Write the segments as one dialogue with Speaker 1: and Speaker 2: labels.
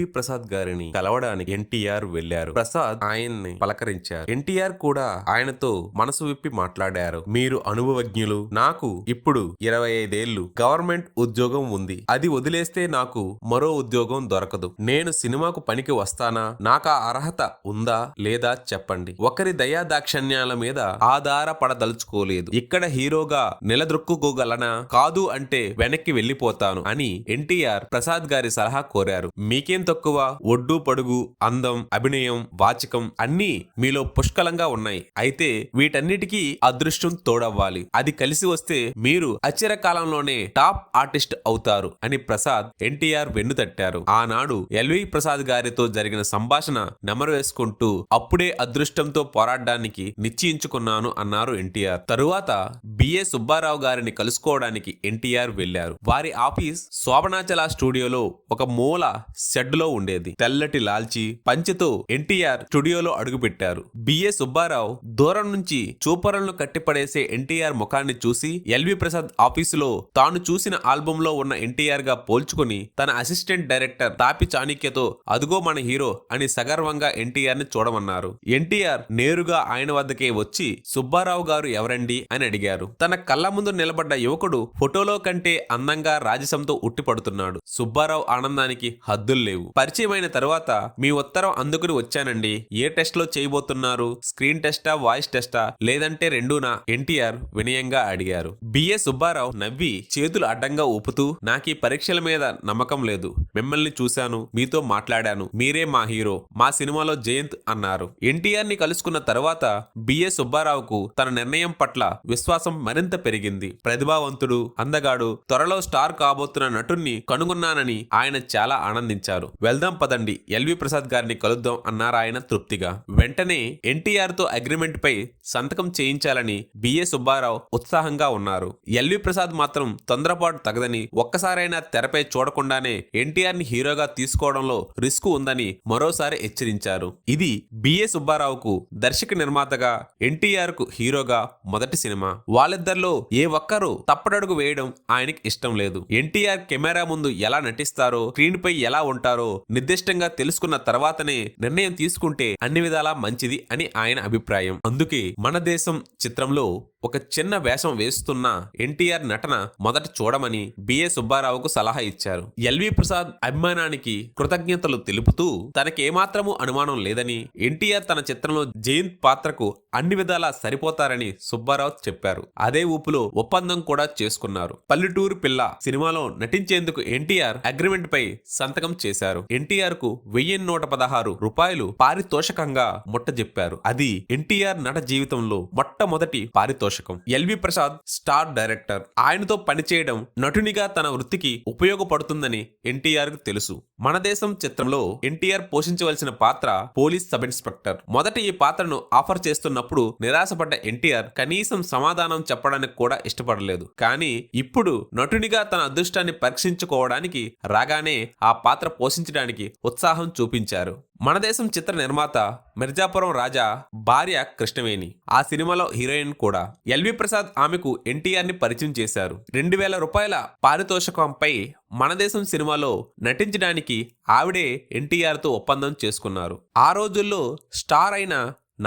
Speaker 1: LV Prasad గారిని కలవడానికి ఎన్టీఆర్ వెళ్లారు. ప్రసాద్ ఆయన్ని పలకరించారు. ఎన్టీఆర్ కూడా ఆయనతో మనసు విప్పి మాట్లాడారు. మీరు అనుభవజ్ఞులు. నాకు ఇప్పుడు 25 ఏళ్లు గవర్నమెంట్ ఉద్యోగం ఉంది. అది వదిలేస్తే నాకు మరో ఉద్యోగం దొరకదు. నేను సినిమాకు పనికి వస్తానా? నాకు ఆ అర్హత ఉందా లేదా చెప్పండి. ఒకరి దయా దాక్షణ్యాల మీద ఆధారపడదలుచుకోలేదు. ఇక్కడ హీరోగా నిలదొక్కుకోగలనా? కాదు అంటే వెనక్కి వెళ్లిపోతాను అని ఎన్టీఆర్ ప్రసాద్ గారి సలహా కోరారు. మీకేం తక్కువ? ఒడ్డు పడుగు, అందం, అభినయం, వాచకం అన్నీ మీలో పుష్కలంగా ఉన్నాయి. అయితే వీటన్నిటికీ అదృష్టం తోడవ్వాలి. అది కలిసి వస్తే మీరు అచిర కాలంలోనే టాప్ ఆర్టిస్ట్ అవుతారు అని ప్రసాద్ ఎన్టీఆర్ వెన్ను తట్టారు. ఆనాడు ఎల్వి ప్రసాద్ గారితో జరిగిన సంభాషణ నెమరు వేసుకుంటూ అప్పుడే అదృష్టంతో పోరాడడానికి నిశ్చయించుకున్నాను అన్నారు ఎన్టీఆర్. తరువాత బిఏ సుబ్బారావు గారిని కలుసుకోవడానికి ఎన్టీఆర్ వెళ్లారు. వారి ఆఫీస్ శోభనాచల స్టూడియోలో ఒక మూల షెడ్ లో ఉండేది. తెల్లటి లాల్చి పంచెతో ఎన్టీఆర్ స్టూడియోలో అడుగుపెట్టారు. బిఏ సుబ్బారావు దూరం నుంచి చూపరలను కట్టిపడేసే ఎన్టీఆర్ ముఖాన్ని చూసి ఎల్వి ప్రసాద్ ఆఫీసులో తాను చూసిన ఆల్బమ్ లో ఉన్న ఎన్టీఆర్ గా పోల్చుకుని తన అసిస్టెంట్ డైరెక్టర్ తాపి చాణిక్యతో అదుగో మన హీరో అని సగర్వంగా ఎన్టీఆర్ ని చూడమన్నారు. ఎన్టీఆర్ నేరుగా ఆయన వద్దకే వచ్చి సుబ్బారావు గారు ఎవరండి అని అడిగారు. తన కళ్ళ ముందు నిలబడ్డ యువకుడు ఫోటోలో కంటే అందంగా రాజసంతో ఉట్టిపడుతున్నాడు. సుబ్బారావు ఆనందానికి హద్దులు లేవు. పరిచయమైన తరువాత మీ ఉత్తరం అందుకుని వచ్చానండి. ఏ టెస్ట్ లో చేయబోతున్నారు? స్క్రీన్ టెస్టా, వాయిస్ టెస్టా, లేదంటే రెండూనా? ఎన్టీఆర్ వినయంగా అడిగారు. బిఏ సుబ్బారావు నవ్వి చేతులు అడ్డంగా ఊపుతూ నాకీ పరీక్షల మీద నమ్మకం లేదు. మిమ్మల్ని చూశాను, మీతో మాట్లాడాను. మీరే మా హీరో, మా సినిమాలో జయంత్ అన్నారు. ఎన్టీఆర్ ని కలుసుకున్న తర్వాత బిఏ సుబ్బారావుకు తన నిర్ణయం పట్ల విశ్వాసం మరింత పెరిగింది. ప్రతిభావంతుడు, అందగాడు, త్వరలో స్టార్ కాబోతున్న నటుణ్ణి కనుగొన్నానని ఆయన చాలా ఆనందించారు. వెళ్దాం పదండి, ఎల్వి ప్రసాద్ గారిని కలుద్దాం అన్నారు ఆయన తృప్తిగా. వెంటనే ఎన్టీఆర్ తో అగ్రిమెంట్ పై సంతకం చేయించాలని బిఏ సుబ్బారావు ఉత్సాహంగా ఉన్నారు. ఎల్వి ప్రసాద్ మాత్రం తొందరపాటు తగదని, ఒక్కసారైనా తెరపై చూడకుండానే ఎన్టీఆర్ ని హీరోగా తీసుకోవడంలో రిస్క్ ఉందని మరోసారి హెచ్చరించారు. ఇది బిఏ సుబ్బారావుకు దర్శక నిర్మాతగా, ఎన్టీఆర్ కు హీరోగా మొదటి సినిమా. వాళ్ళిద్దరిలో ఏ ఒక్కరూ తప్పడడుగు వేయడం ఆయనకి ఇష్టం లేదు. ఎన్టీఆర్ కెమెరా ముందు ఎలా నటిస్తారో, స్క్రీన్ పై ఎలా ఉంటారో నిర్దిష్టంగా తెలుసుకున్న తర్వాతనే నిర్ణయం తీసుకుంటే అన్ని విధాలా మంచిది అని ఆయన అభిప్రాయం. అందుకే మన దేశం చిత్రంలో ఒక చిన్న వేషం వేస్తున్న ఎన్టీఆర్ నటన మొదట చూడమని బిఏ సుబ్బారావుకు సలహా ఇచ్చారు. ఎల్వి ప్రసాద్ అభిమానానికి కృతజ్ఞతలు తెలుపుతూ తనకేమాత్రమూ అనుమానం లేదని, ఎన్టీఆర్ తన చిత్రంలో జయంత్ పాత్రకు అన్ని విధాలా సరిపోతారని సుబ్బారావు చెప్పారు. అదే ఊపులో ఒప్పందం కూడా చేసుకున్నారు. పల్లెటూరు పిల్ల సినిమాలో నటించేందుకు ఎన్టీఆర్ అగ్రిమెంట్ పై సంతకం చేశారు. ఎన్టీఆర్ కు 1116 రూపాయలు పారితోషకంగా ముట్టజెప్పారు. అది ఎన్టీఆర్ నట జీవితంలో మొట్టమొదటి పారితోషకం. L V Prasad star director. ఆయనతో పనిచేయడం నటునిగా తన వృత్తికి ఉపయోగపడుతుందని ఎన్టీఆర్ కు తెలుసు. మన దేశం చిత్రంలో ఎన్టీఆర్ పోషించవలసిన పాత్ర పోలీస్ సబ్ ఇన్స్పెక్టర్. మొదట ఈ పాత్రను ఆఫర్ చేస్తున్నప్పుడు నిరాశపడ్డ ఎన్టీఆర్ కనీసం సమాధానం చెప్పడానికి కూడా ఇష్టపడలేదు. కానీ ఇప్పుడు నటునిగా తన అదృష్టాన్ని పరీక్షించుకోవడానికి రాగానే ఆ పాత్ర పోషించడానికి ఉత్సాహం చూపించారు. మన దేశం చిత్ర నిర్మాత మిర్జాపురం రాజా భార్య కృష్ణవేణి. ఆ సినిమాలో హీరోయిన్ కూడా. ఎల్వి ప్రసాద్ ఆమెకు ఎన్టీఆర్ ని పరిచయం చేశారు. 2000 రూపాయల పారితోషికంపై మన దేశం సినిమాలో నటించడానికి ఆవిడే ఎన్టీఆర్ తో ఒప్పందం చేసుకున్నారు. ఆ రోజుల్లో స్టార్ అయిన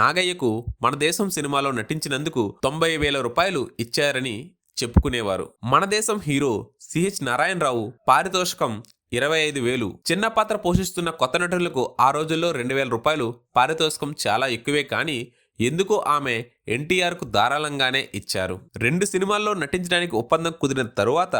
Speaker 1: నాగయ్యకు మన దేశం సినిమాలో నటించినందుకు 90,000 రూపాయలు ఇచ్చారని చెప్పుకునేవారు. మన దేశం హీరో సిహెచ్ నారాయణరావు పారితోషికం 25,000. చిన్న పాత్ర పోషిస్తున్న కొత్త నటులకు ఆ రోజుల్లో 2,000 రూపాయలు పారితోషికం చాలా ఎక్కువే. కానీ ఎందుకో ఆమె ఎన్టీఆర్ కు ధారాళంగానే ఇచ్చారు. 2 సినిమాల్లో నటించడానికి ఒప్పందం కుదిరిన తరువాత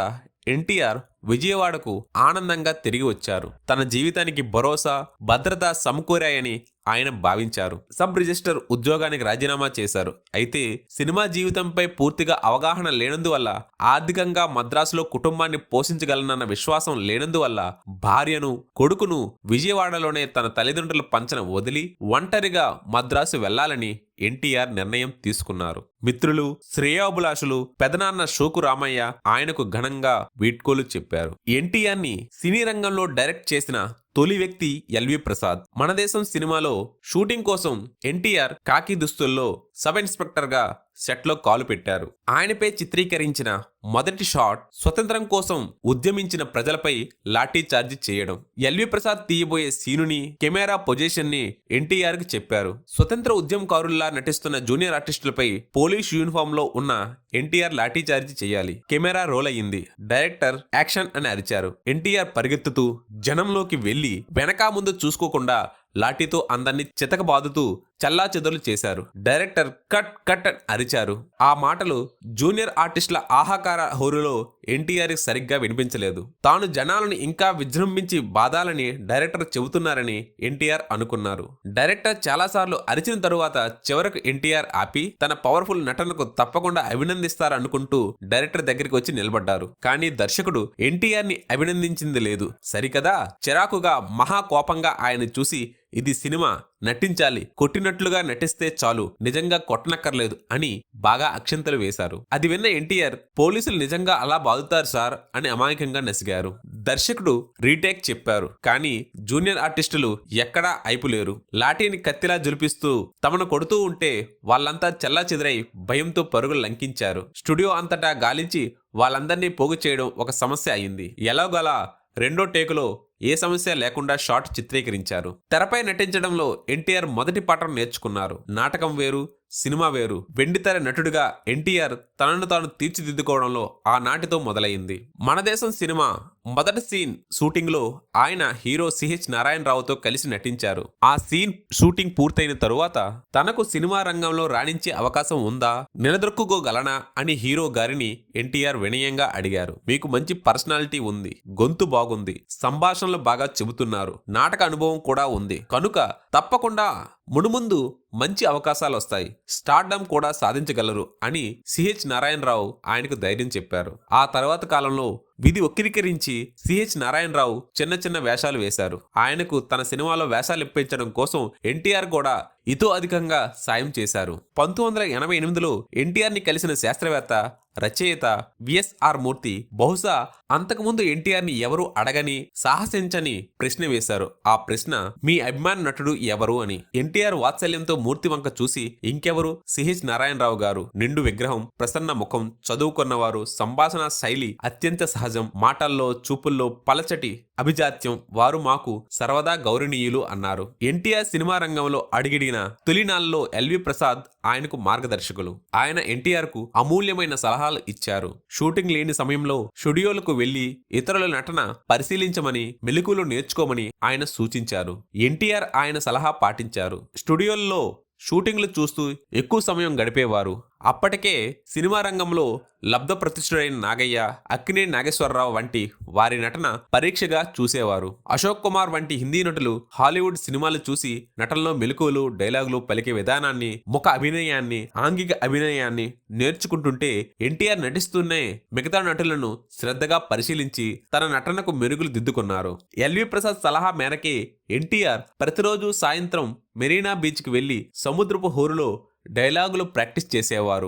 Speaker 1: ఎన్టీఆర్ విజయవాడకు ఆనందంగా తిరిగి వచ్చారు. తన జీవితానికి భరోసా, భద్రత సమకూరాయని ఆయన భావించారు. సబ్ రిజిస్టర్ ఉద్యోగానికి రాజీనామా చేశారు. అయితే సినిమా జీవితంపై పూర్తిగా అవగాహన లేనందువల్ల, ఆర్థికంగా మద్రాసులో కుటుంబాన్ని పోషించగలనన్న విశ్వాసం లేనందువల్ల భార్యను, కొడుకును విజయవాడలోనే తన తల్లిదండ్రుల పంచన వదిలి ఒంటరిగా మద్రాసు వెళ్లాలని ఎన్టీఆర్ నిర్ణయం తీసుకున్నారు. మిత్రులు, శ్రేయోభిలాషులు, పెదనాన్న షోకు రామయ్య ఆయనకు ఘనంగా వీడ్కోలు చెప్పారు. ఎన్టీఆర్ ని సినీ రంగంలో డైరెక్ట్ చేసిన తొలి వ్యక్తి ఎల్వి ప్రసాద్. మన దేశం సినిమాలో షూటింగ్ కోసం ఎన్టీఆర్ కాకి దుస్తుల్లో సబ్ ఇన్స్పెక్టర్ గా సెట్లో కాలు పెట్టారు. ఆయనపై చిత్రీకరించిన మొదటి షాట్ స్వతంత్రం కోసం ఉద్యమించిన ప్రజలపై లాఠీ చార్జి చేయడం. ఎల్వి ప్రసాద్ తీయబోయే సీనుని, కెమెరా పొజిషన్ ని ఎన్టీఆర్ కి చెప్పారు. స్వతంత్ర ఉద్యమకారుల్లా నటిస్తున్న జూనియర్ ఆర్టిస్టులపై పోలీస్ యూనిఫామ్ లో ఉన్న ఎన్టీఆర్ లాఠీ చార్జి చేయాలి. కెమెరా రోల్ అయ్యింది. డైరెక్టర్ యాక్షన్ అని అరిచారు. ఎన్టీఆర్ పరిగెత్తుతూ జనంలోకి వెళ్లి వెనకా ముందు చూసుకోకుండా లాఠీతో అందరినీ చితకబాదుతూ చల్లా చెదరులు చేశారు. డైరెక్టర్ కట్ కట్ అని అరిచారు. ఆ మాటలు జూనియర్ ఆర్టిస్టుల ఆహాకార హోరులో ఎన్టీఆర్ సరిగ్గా వినిపించలేదు. తాను జనాలను ఇంకా విజృంభించి బాధాలని డైరెక్టర్ చెబుతున్నారని ఎన్టీఆర్ అనుకున్నారు. డైరెక్టర్ చాలాసార్లు అరిచిన తరువాత చివరకు ఎన్టీఆర్ ఆపి తన పవర్ఫుల్ నటనకు తప్పకుండా అభినందిస్తారనుకుంటూ డైరెక్టర్ దగ్గరికి వచ్చి నిలబడ్డారు. కానీ దర్శకుడు ఎన్టీఆర్ ని అభినందించింది లేదు. సరికదా, చిరాకుగా మహా కోపంగా ఆయన చూసి ఇది సినిమా, నటించాలి, కొట్టినట్లుగా నటిస్తే చాలు, నిజంగా కొట్టనక్కర్లేదు అని బాగా అక్షంతలు వేశారు. అది విన్న ఎన్టీఆర్ పోలీసులు నిజంగా అలా బాదుతారు సార్ అని అమాయకంగా నసిగారు. దర్శకుడు రీటేక్ చెప్పారు. కానీ జూనియర్ ఆర్టిస్టులు ఎక్కడా అయిపులేరు. లాఠీని కత్తిలా జులిపిస్తూ తమను కొడుతూ ఉంటే వాళ్ళంతా చెల్లా చెదిరై భయంతో పరుగులు లంకించారు. స్టూడియో అంతటా గాలించి వాళ్ళందరినీ పోగు చేయడం ఒక సమస్య అయింది. ఎలాగోలా రెండో టేకులో ఏ సమస్య లేకుండా షాట్ చిత్రీకరించారు. తెరపై నటించడంలో ఎన్టీఆర్ మొదటి పాఠం నేర్చుకున్నారు. నాటకం వేరు, సినిమా వేరు. వెండితెర నటుడిగా ఎన్టీఆర్ తనను తాను తీర్చిదిద్దుకోవడంలో ఆనాటితో మొదలైంది. మన దేశం సినిమా మొదటి సీన్ షూటింగ్ లో ఆయన హీరో సిహెచ్ నారాయణరావుతో కలిసి నటించారు. ఆ సీన్ షూటింగ్ పూర్తయిన తరువాత తనకు సినిమా రంగంలో రాణించే అవకాశం ఉందా, నిలదొక్కుకోగలనా అని హీరో గారిని ఎన్టీఆర్ వినయంగా అడిగారు. మీకు మంచి పర్సనాలిటీ ఉంది, గొంతు బాగుంది, సంభాషణలు బాగా చెబుతున్నారు, నాటక అనుభవం కూడా ఉంది, కనుక తప్పకుండా మునుముందు మంచి అవకాశాలు వస్తాయి, స్టార్డమ్ కూడా సాధించగలరు అని సిహెచ్ నారాయణరావు ఆయనకు ధైర్యం చెప్పారు. ఆ తర్వాత కాలంలో విధి వక్రీకరించి సిహెచ్ నారాయణరావు చిన్న చిన్న వేషాలు వేశారు. ఆయనకు తన సినిమాలో వేషాలు ఇప్పించడం కోసం ఎన్టీఆర్ కూడా ఇతో అధికంగా సాయం చేశారు. 1988లో ఎన్టీఆర్ ని కలిసిన శాస్త్రవేత్త, రచయిత విఎస్ఆర్ మూర్తి బహుశా అంతకుముందు ఎన్టీఆర్ ని ఎవరు అడగని, సాహసించని ప్రశ్న వేశారు. ఆ ప్రశ్న, మీ అభిమాన నటుడు ఎవరు అని. ఎన్టీఆర్ వాత్సల్యంతో మూర్తి వంక చూసి, ఇంకెవరు, సిహెచ్ నారాయణరావు గారు. నిండు విగ్రహం, ప్రసన్న ముఖం, చదువుకున్నవారు, సంభాషణ శైలి అత్యంత సహజం, మాటల్లో చూపుల్లో పలచటి అభిజాత్యం, వారు మాకు సర్వదా గౌరవనీయులు అన్నారు. ఎన్టీఆర్ సినిమా రంగంలో అడిగిడిన తొలినాళ్ళలో ఎల్వి ప్రసాద్ ఆయనకు మార్గదర్శకులు. ఆయన ఎన్టీఆర్ కు అమూల్యమైన సలహాలు ఇచ్చారు. షూటింగ్ లేని సమయంలో స్టూడియోలకు వెళ్లి ఇతరుల నటన పరిశీలించమని, మెలకువలు నేర్చుకోమని ఆయన సూచించారు. ఎన్టీఆర్ ఆయన సలహా పాటించారు. స్టూడియోల్లో షూటింగ్లు చూస్తూ ఎక్కువ సమయం గడిపేవారు. అప్పటికే సినిమా రంగంలో లబ్ధ ప్రతిష్ఠుడైన నాగయ్య, అక్కినేని నాగేశ్వరరావు వంటి వారి నటన పరీక్షగా చూసేవారు. అశోక్ కుమార్ వంటి హిందీ నటులు హాలీవుడ్ సినిమాలు చూసి నటనలో మెలకువలు, డైలాగులు పలికే విధానాన్ని, ముఖ అభినయాన్ని, ఆంగిక అభినయాన్ని నేర్చుకుంటుంటే ఎన్టీఆర్ నటిస్తూనే మిగతా నటులను శ్రద్ధగా పరిశీలించి తన నటనకు మెరుగులు దిద్దుకున్నారు. ఎల్వి ప్రసాద్ సలహా మేరకే ఎన్టీఆర్ ప్రతిరోజు సాయంత్రం మెరీనా బీచ్కి వెళ్లి సముద్రపు హోరులో డైలాగులు ప్రాక్టీస్ చేసేవారు.